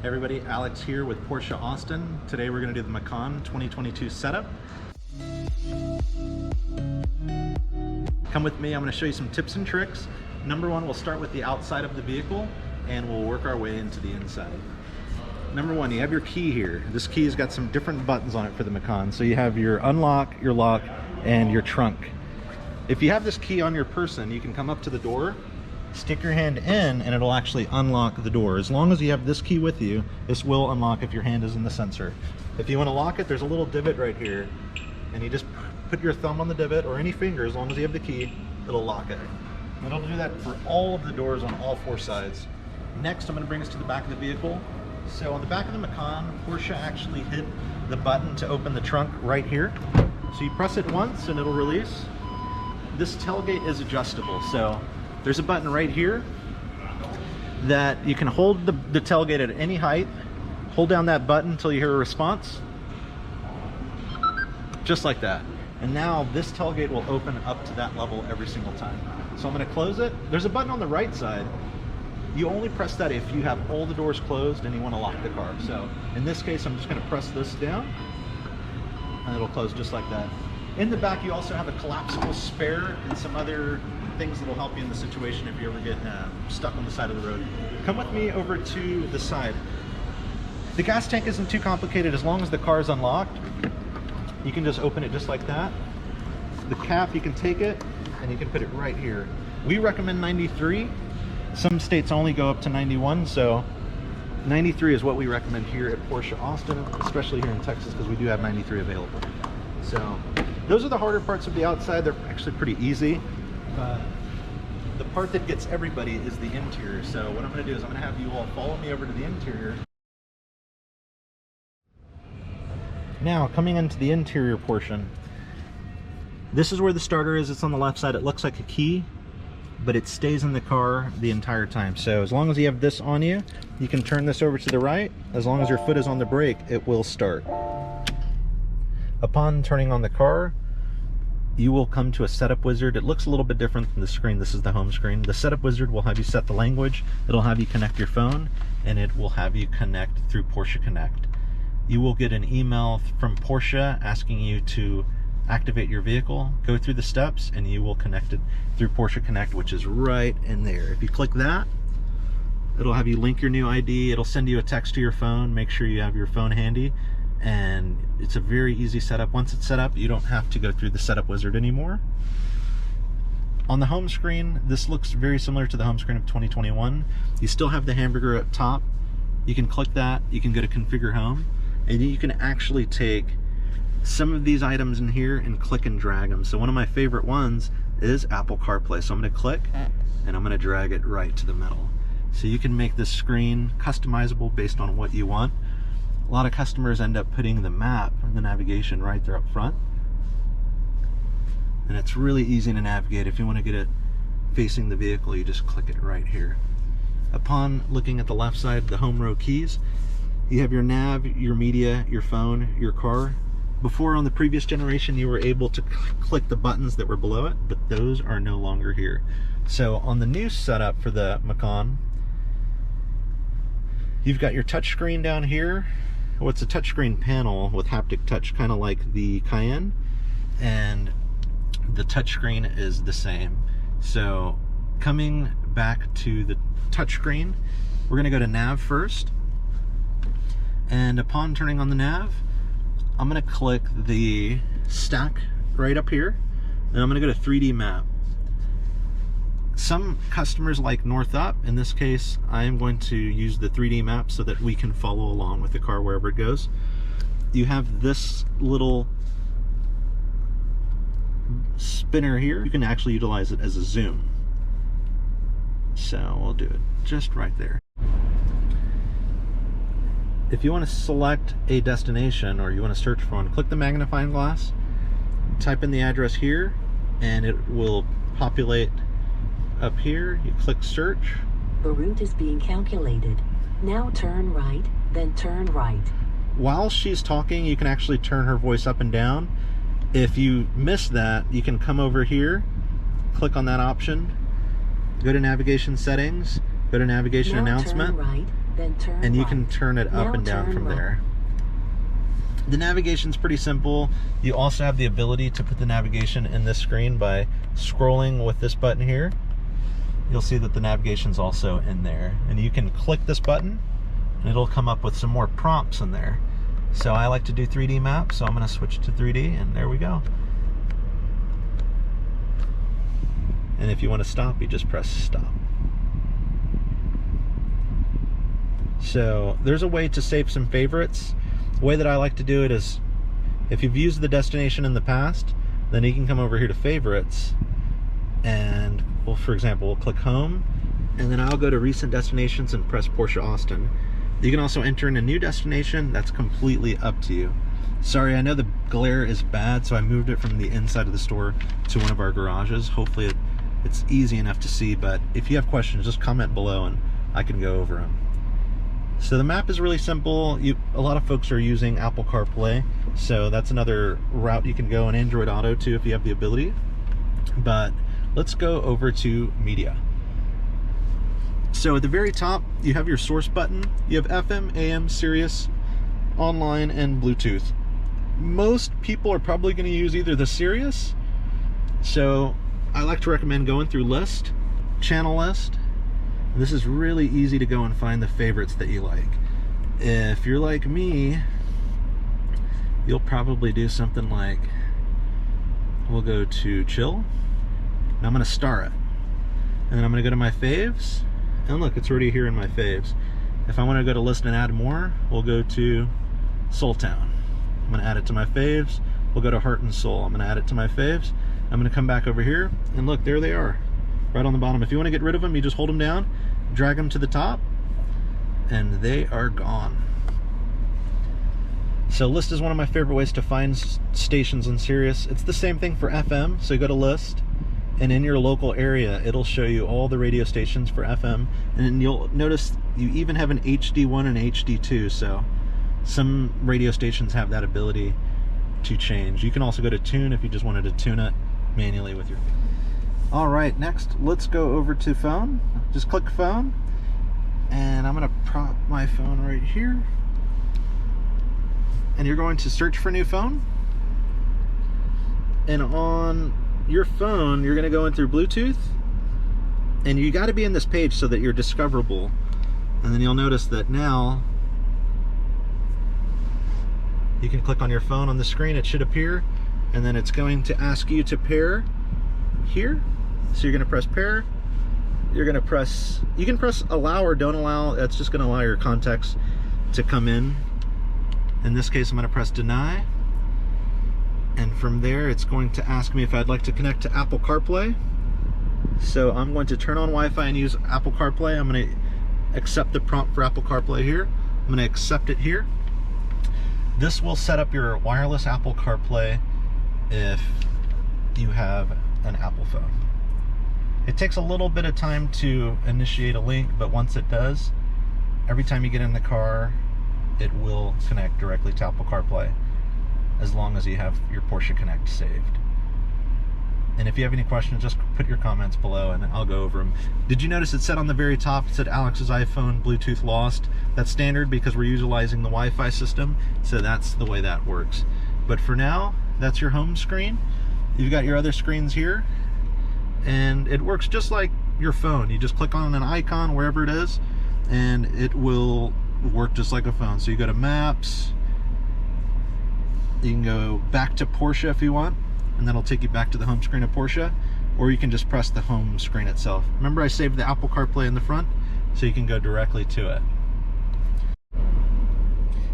Hey everybody, Alex here with Porsche Austin. Today we're going to do the Macan 2022 setup. Come with me, I'm going to show you some tips and tricks. Number one, we'll start with the outside of the vehicle and we'll work our way into the inside. Number one, you have your key here. This key's got some different buttons on it for the Macan. So you have your unlock, your lock, and your trunk. If you have this key on your person, you can come up to the door, stick your hand in, and it'll actually unlock the door. As long as you have this key with you, this will unlock if your hand is in the sensor. If you want to lock it, there's a little divot right here, and you just put your thumb on the divot, or any finger, as long as you have the key, it'll lock it. And it'll do that for all of the doors on all four sides. Next, I'm going to bring us to the back of the vehicle. So on the back of the Macan, Porsche actually hid the button to open the trunk right here. So you press it once and it'll release. This tailgate is adjustable, so there's a button right here that you can hold the tailgate at any height. Hold down that button until you hear a response. Just like that. And now this tailgate will open up to that level every single time. So I'm going to close it. There's a button on the right side. You only press that if you have all the doors closed and you want to lock the car. So in this case, I'm just going to press this down and it'll close just like that. In the back, you also have a collapsible spare and some other things that will help you in the situation if you ever get stuck on the side of the road. Come with me over to the side. The gas tank isn't too complicated. As long as the car is unlocked, you can just open it just like that. The cap, you can take it and you can put it right here. We recommend 93. Some states only go up to 91, so 93 is what we recommend here at Porsche Austin, especially here in Texas, because we do have 93 available. So those are the harder parts of the outside. They're actually pretty easy. The part that gets everybody is the interior. So what I'm going to do is I'm going to have you all follow me over to the interior. Now, coming into the interior portion, this is where the starter is. It's on the left side. It looks like a key, but it stays in the car the entire time. So as long as you have this on you, you can turn this over to the right. As long as your foot is on the brake, it will start. Upon turning on the car, you will come to a setup wizard. It looks a little bit different than the screen. This is the home screen. The setup wizard will have you set the language. It'll have you connect your phone, and it will have you connect through Porsche Connect. You will get an email from Porsche asking you to activate your vehicle, go through the steps, and you will connect it through Porsche Connect, which is right in there. If you click that, it'll have you link your new ID. It'll send you a text to your phone. Make sure you have your phone handy, and it's a very easy setup. Once it's set up, you don't have to go through the setup wizard anymore. On the home screen, this looks very similar to the home screen of 2021. You still have the hamburger up top. You can click that, you can go to configure home, and you can actually take some of these items in here and click and drag them. So one of my favorite ones is Apple CarPlay. So I'm going to click and I'm going to drag it right to the middle. So you can make this screen customizable based on what you want. A lot of customers end up putting the map and the navigation right there up front. And it's really easy to navigate. If you want to get it facing the vehicle, you just click it right here. Upon looking at the left side, the home row keys, you have your nav, your media, your phone, your car. Before, on the previous generation, you were able to click the buttons that were below it, but those are no longer here. So on the new setup for the Macan, you've got your touchscreen down here. Well, it's a touchscreen panel with haptic touch, kind of like the Cayenne, and the touchscreen is the same. So coming back to the touchscreen, we're going to go to nav first, and upon turning on the nav, I'm going to click the stack right up here, and I'm going to go to 3D map. Some customers like north up. In this case, I am going to use the 3D map so that we can follow along with the car wherever it goes. You have this little spinner here. You can actually utilize it as a zoom. So we'll do it just right there. If you want to select a destination or you want to search for one, click the magnifying glass, type in the address here, and it will populate up here. You click search. The route is being calculated. Now turn right, then turn right. While she's talking, you can actually turn her voice up and down. If you miss that, you can come over here, click on that option, go to navigation settings, go to navigation announcement. Turn right, then turn and you right. can turn it up Now and down turn from right. there. The navigation's pretty simple. You also have the ability to put the navigation in this screen by scrolling with this button here. You'll see that the navigation's also in there. And you can click this button and it'll come up with some more prompts in there. So I like to do 3D maps, so I'm gonna switch to 3D, and there we go. And if you want to stop, you just press stop. So there's a way to save some favorites. The way that I like to do it is, if you've used the destination in the past, then you can come over here to favorites, and well, for example, we'll click home, and then I'll go to recent destinations and press Porsche Austin. You can also enter in a new destination. That's completely up to you. Sorry, I know the glare is bad, so I moved it from the inside of the store to one of our garages. Hopefully it's easy enough to see, but if you have questions, just comment below and I can go over them. So the map is really simple. A lot of folks are using Apple CarPlay, so that's another route you can go, in Android Auto too if you have the ability. But let's go over to media. So at the very top, you have your source button. You have FM, AM, Sirius, online, and Bluetooth. Most people are probably going to use either the Sirius, so I like to recommend going through list, channel list. This is really easy to go and find the favorites that you like. If you're like me, you'll probably do something like, we'll go to chill, and I'm gonna star it. And then I'm gonna go to my faves, and look, it's already here in my faves. If I wanna go to list and add more, we'll go to Soul Town. I'm gonna add it to my faves. We'll go to Heart and Soul. I'm gonna add it to my faves. I'm gonna come back over here, and look, there they are, right on the bottom. If you wanna get rid of them, you just hold them down, drag them to the top, and they are gone. So list is one of my favorite ways to find stations on Sirius. It's the same thing for FM, so you go to list, and in your local area, it'll show you all the radio stations for FM, and then you'll notice you even have an HD1 and HD2, so some radio stations have that ability to change. You can also go to tune if you just wanted to tune it manually with your... All right, next, let's go over to phone. Just click phone, and I'm gonna prop my phone right here. And you're going to search for new phone. And on your phone, you're gonna go in through Bluetooth, and you gotta be in this page so that you're discoverable. And then you'll notice that now you can click on your phone on the screen, it should appear, and then it's going to ask you to pair here. So you're gonna press pair, you're gonna press, you can press allow or don't allow, that's just gonna allow your contacts to come in. In this case, I'm gonna press deny, and from there it's going to ask me if I'd like to connect to Apple CarPlay. So I'm going to turn on Wi-Fi and use Apple CarPlay. I'm gonna accept the prompt for Apple CarPlay here. I'm gonna accept it here. This will set up your wireless Apple CarPlay if you have an Apple phone. It takes a little bit of time to initiate a link, but once it does, every time you get in the car, it will connect directly to Apple CarPlay, as long as you have your Porsche Connect saved. And if you have any questions, just put your comments below and I'll go over them. Did you notice it said on the very top, it said Alex's iPhone Bluetooth lost? That's standard because we're utilizing the Wi-Fi system, so that's the way that works. But for now, that's your home screen. You've got your other screens here, and it works just like your phone. You just click on an icon wherever it is, and it will work just like a phone. So you go to Maps, you can go back to Porsche if you want, and that'll take you back to the home screen of Porsche, or you can just press the home screen itself. Remember, I saved the Apple CarPlay in the front, so you can go directly to it.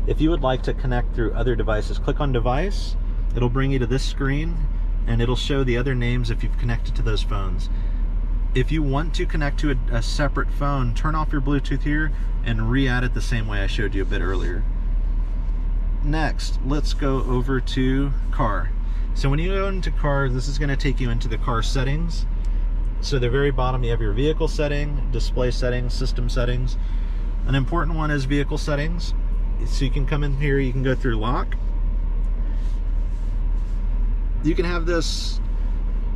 If you would like to connect through other devices, click on Device. It'll bring you to this screen, and it'll show the other names if you've connected to those phones. If you want to connect to a separate phone, turn off your Bluetooth here and re-add it the same way I showed you a bit earlier. Next, let's go over to car. So when you go into car, this is going to take you into the car settings. So at the very bottom, you have your vehicle setting, display settings, system settings. An important one is vehicle settings. So you can come in here, you can go through lock. You can have this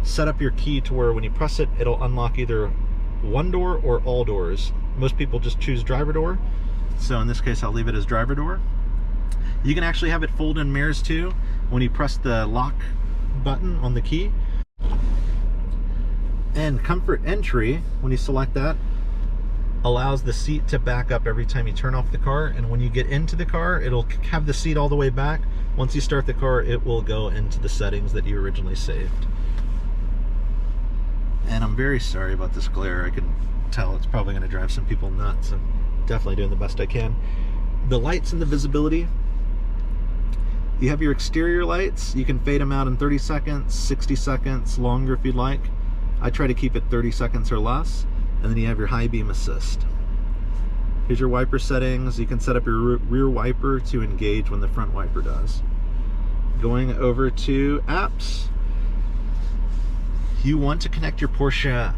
set up your key to where when you press it, it'll unlock either one door or all doors. Most people just choose driver door. So in this case, I'll leave it as driver door. You can actually have it fold in mirrors too when you press the lock button on the key. And comfort entry, when you select that, allows the seat to back up every time you turn off the car, and when you get into the car, it'll have the seat all the way back. Once you start the car, it will go into the settings that you originally saved. And I'm very sorry about this glare. I can tell it's probably going to drive some people nuts. I'm definitely doing the best I can. The lights and the visibility. You have your exterior lights. You can fade them out in 30 seconds, 60 seconds, longer if you'd like. I try to keep it 30 seconds or less. And then you have your high beam assist. Here's your wiper settings. You can set up your rear wiper to engage when the front wiper does. Going over to apps. You want to connect your Porsche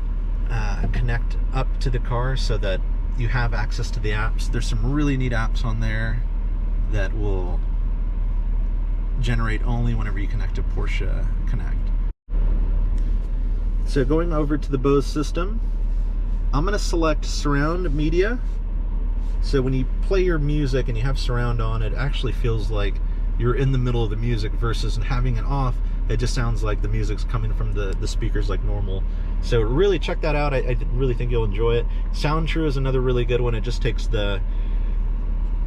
Connect up to the car so that you have access to the apps. There's some really neat apps on there that will generate only whenever you connect to Porsche Connect. So going over to the Bose system, I'm going to select surround media. So when you play your music and you have surround on, it actually feels like you're in the middle of the music versus having it off. It just sounds like the music's coming from the speakers like normal. So really check that out. I really think you'll enjoy it. Sound True is another really good one. It just takes the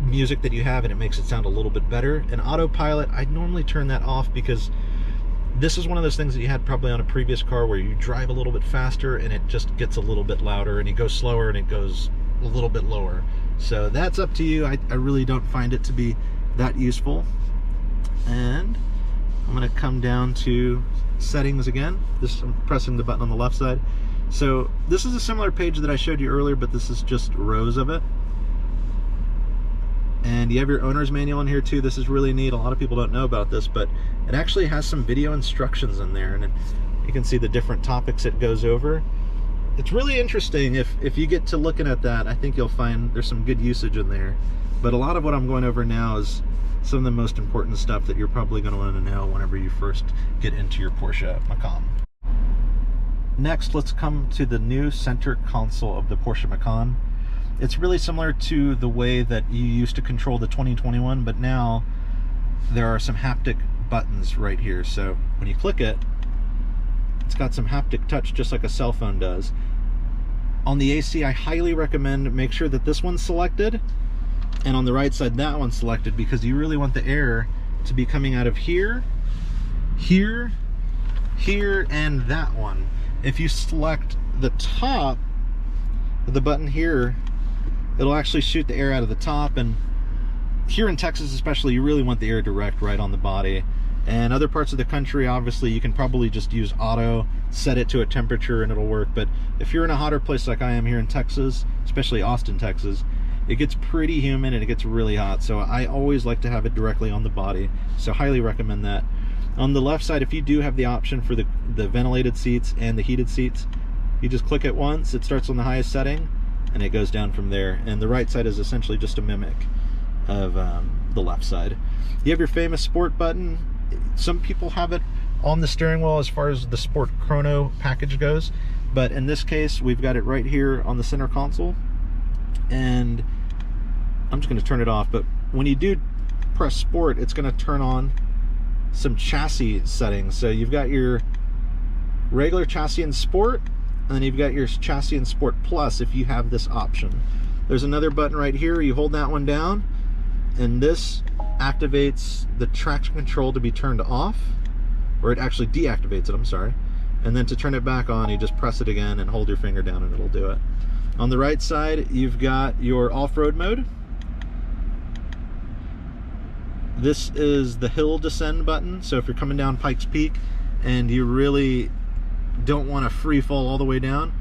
music that you have and it makes it sound a little bit better. And autopilot, I normally turn that off because this is one of those things that you had probably on a previous car where you drive a little bit faster and it just gets a little bit louder, and you go slower and it goes a little bit lower. So that's up to you. I really don't find it to be that useful. And I'm going to come down to settings again. I'm pressing the button on the left side. So this is a similar page that I showed you earlier, but this is just rows of it. And you have your owner's manual in here too. This is really neat. A lot of people don't know about this, but it actually has some video instructions in there, and you can see the different topics it goes over. It's really interesting. If you get to looking at that, I think you'll find there's some good usage in there. But a lot of what I'm going over now is some of the most important stuff that you're probably going to want to know whenever you first get into your Porsche Macan. Next, let's come to the new center console of the Porsche Macan. It's really similar to the way that you used to control the 2021, but now there are some haptic buttons right here. So when you click it, it's got some haptic touch just like a cell phone does. On the AC, I highly recommend make sure that this one's selected, and on the right side that one's selected, because you really want the air to be coming out of here, here, here, and that one. If you select the top of the button here, it'll actually shoot the air out of the top, and here in Texas especially, you really want the air direct right on the body. And other parts of the country, obviously, you can probably just use auto, set it to a temperature, and it'll work. But if you're in a hotter place like I am here in Texas, especially Austin, Texas, it gets pretty humid and it gets really hot. So I always like to have it directly on the body. So highly recommend that. On the left side, if you do have the option for the ventilated seats and the heated seats, you just click it once, it starts on the highest setting, and it goes down from there. And the right side is essentially just a mimic of the left side. You have your famous sport button. Some people have it on the steering wheel as far as the Sport Chrono package goes, but in this case we've got it right here on the center console. And I'm just going to turn it off, but when you do press Sport, it's going to turn on some chassis settings. So you've got your regular chassis in Sport, and then you've got your chassis in Sport Plus if you have this option. There's another button right here. You hold that one down, and this activates the traction control to be turned off, or it actually deactivates it, I'm sorry. And then to turn it back on, you just press it again and hold your finger down and it'll do it. On the right side, you've got your off-road mode. This is the hill descend button. So if you're coming down Pikes Peak and you really don't want to free fall all the way down,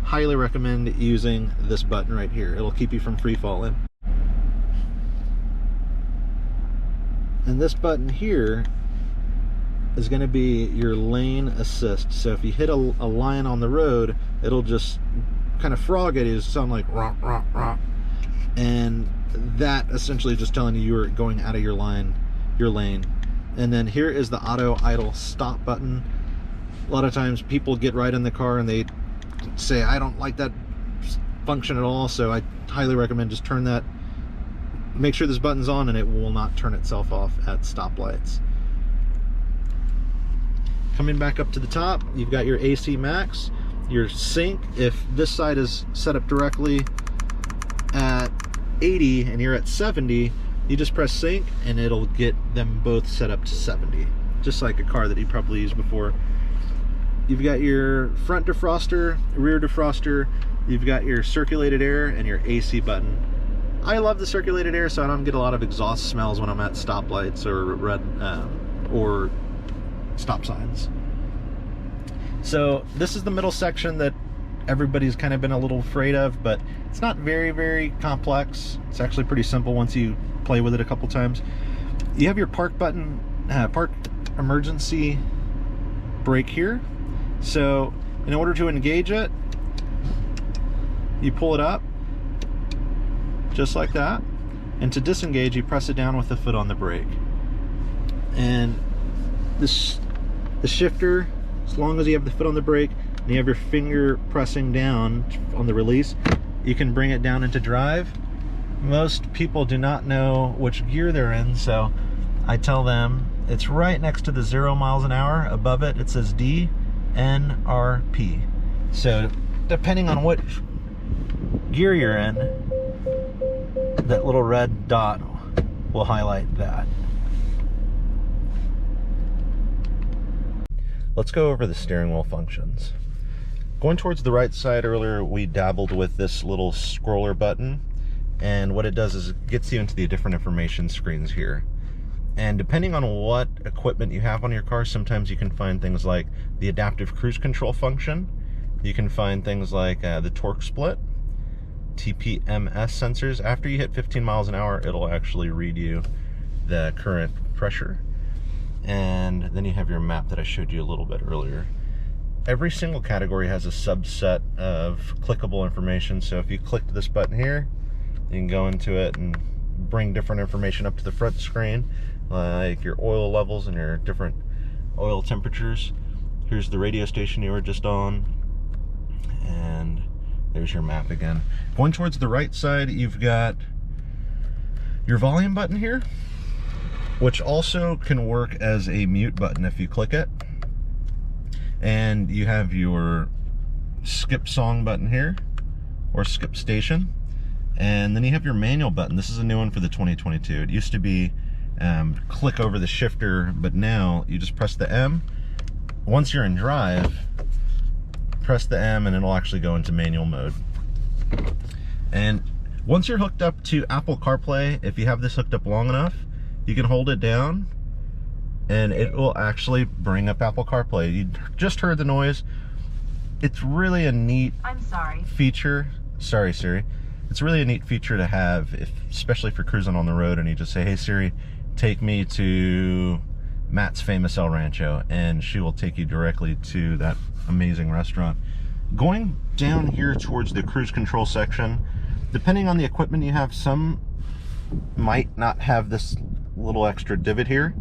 highly recommend using this button right here. It'll keep you from free falling. And this button here is going to be your lane assist. So if you hit a line on the road, it'll just kind of frog at you, sound like rah, rah, rah. And that essentially is just telling you you're going out of your lane. And then here is the auto idle stop button. A lot of times people get right in the car and they say, I don't like that function at all, so I highly recommend just turn that make sure this button's on and it will not turn itself off at stoplights. Coming back up to the top, you've got your AC max, your sync. If this side is set up directly at 80 and you're at 70, you just press sync and it'll get them both set up to 70, just like a car that you probably used before. You've got your front defroster, rear defroster, you've got your circulated air and your AC button. I love the circulated air so I don't get a lot of exhaust smells when I'm at stoplights or red or stop signs. So this is the middle section that everybody's kind of been a little afraid of, but it's not very, very complex. It's actually pretty simple once you play with it a couple times. You have your park button, park emergency brake here. So in order to engage it, you pull it up just like that, and to disengage you press it down with the foot on the brake. And the shifter, as long as you have the foot on the brake and you have your finger pressing down on the release, you can bring it down into drive. Most people do not know which gear they're in, so I tell them it's right next to the 0 miles an hour. Above it, it says DNRP. So depending on what gear you're in, that little red dot will highlight that. Let's go over the steering wheel functions. Going towards the right side, earlier we dabbled with this little scroller button, and what it does is it gets you into the different information screens here. And depending on what equipment you have on your car, sometimes you can find things like the adaptive cruise control function. You can find things like the torque split, TPMS sensors. After you hit 15 miles an hour, it'll actually read you the current pressure. And then you have your map that I showed you a little bit earlier. Every single category has a subset of clickable information. So if you click this button here, you can go into it and bring different information up to the front screen, like your oil levels and your different oil temperatures. Here's the radio station you were just on, and there's your map again. Going towards the right side, you've got your volume button here, which also can work as a mute button if you click it. And you have your skip song button here, or skip station. And then you have your manual button. This is a new one for the 2022. It used to be click over the shifter, but now you just press the M. Once you're in drive, press the M and it'll actually go into manual mode. And once you're hooked up to Apple CarPlay, if you have this hooked up long enough, you can hold it down and it will actually bring up Apple CarPlay. You just heard the noise. It's really a neat feature. Sorry, Siri. It's really a neat feature to have, especially if you're cruising on the road and you just say, hey Siri, take me to Matt's Famous El Rancho, and she will take you directly to that amazing restaurant. Going down here towards the cruise control section, depending on the equipment you have, some might not have this little extra divot here.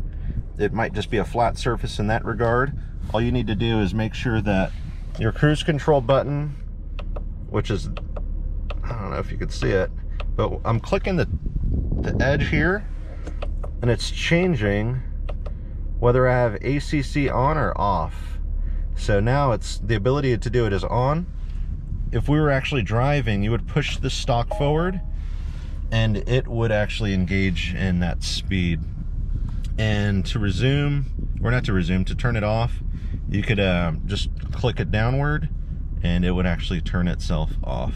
It might just be a flat surface in that regard. All you need to do is make sure that your cruise control button, which is, I don't know if you could see it, but I'm clicking the edge here and it's changing whether I have ACC on or off. So now it's the ability to do it is on. If we were actually driving, you would push the stalk forward and it would actually engage in that speed. And to resume, or not to resume, to turn it off, you could just click it downward and it would actually turn itself off.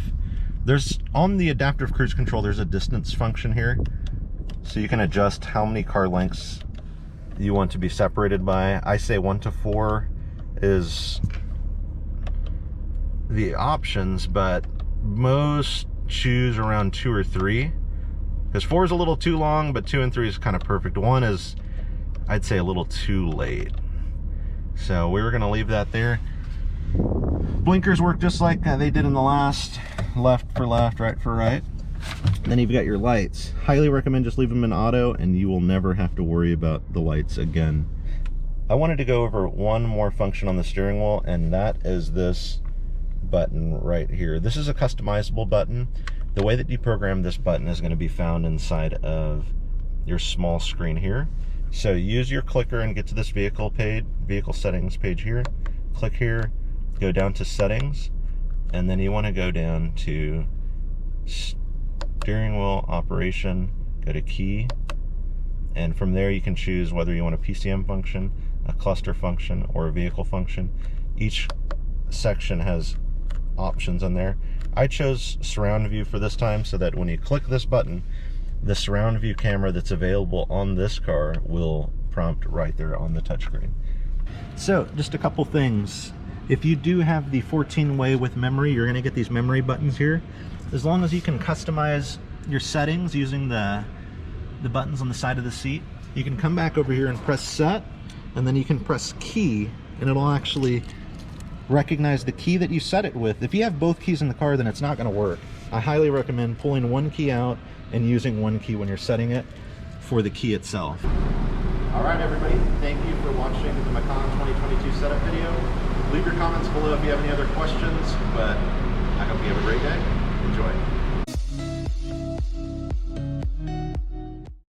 There's, on the adaptive cruise control, there's a distance function here. So you can adjust how many car lengths you want to be separated by. I say 1 to 4 is the options, but most choose around 2 or 3. Because 4 is a little too long, but 2 and 3 is kind of perfect. 1 is, I'd say, a little too late. So we were gonna leave that there. Blinkers work just like they did in the last. Left for left, right for right. Then you've got your lights. Highly recommend just leave them in auto and you will never have to worry about the lights again. I wanted to go over one more function on the steering wheel, and that is this button right here. This is a customizable button. The way that you program this button is going to be found inside of your small screen here. So use your clicker and get to this vehicle settings page here. Click here, go down to settings, and then you want to go down to steering wheel operation, go to key, and from there you can choose whether you want a PCM function, a cluster function, or a vehicle function. Each section has options in there. I chose surround view for this time so that when you click this button, the surround view camera that's available on this car will prompt right there on the touchscreen. So just a couple things. If you do have the 14-way with memory, you're going to get these memory buttons here. As long as you can customize your settings using the buttons on the side of the seat, you can come back over here and press set, and then you can press key, and it'll actually recognize the key that you set it with. If you have both keys in the car, then it's not going to work. I highly recommend pulling one key out and using one key when you're setting it for the key itself. All right, everybody, thank you for watching the Macan 2022 setup video. Leave your comments below if you have any other questions, but I hope you have a great day. Enjoy.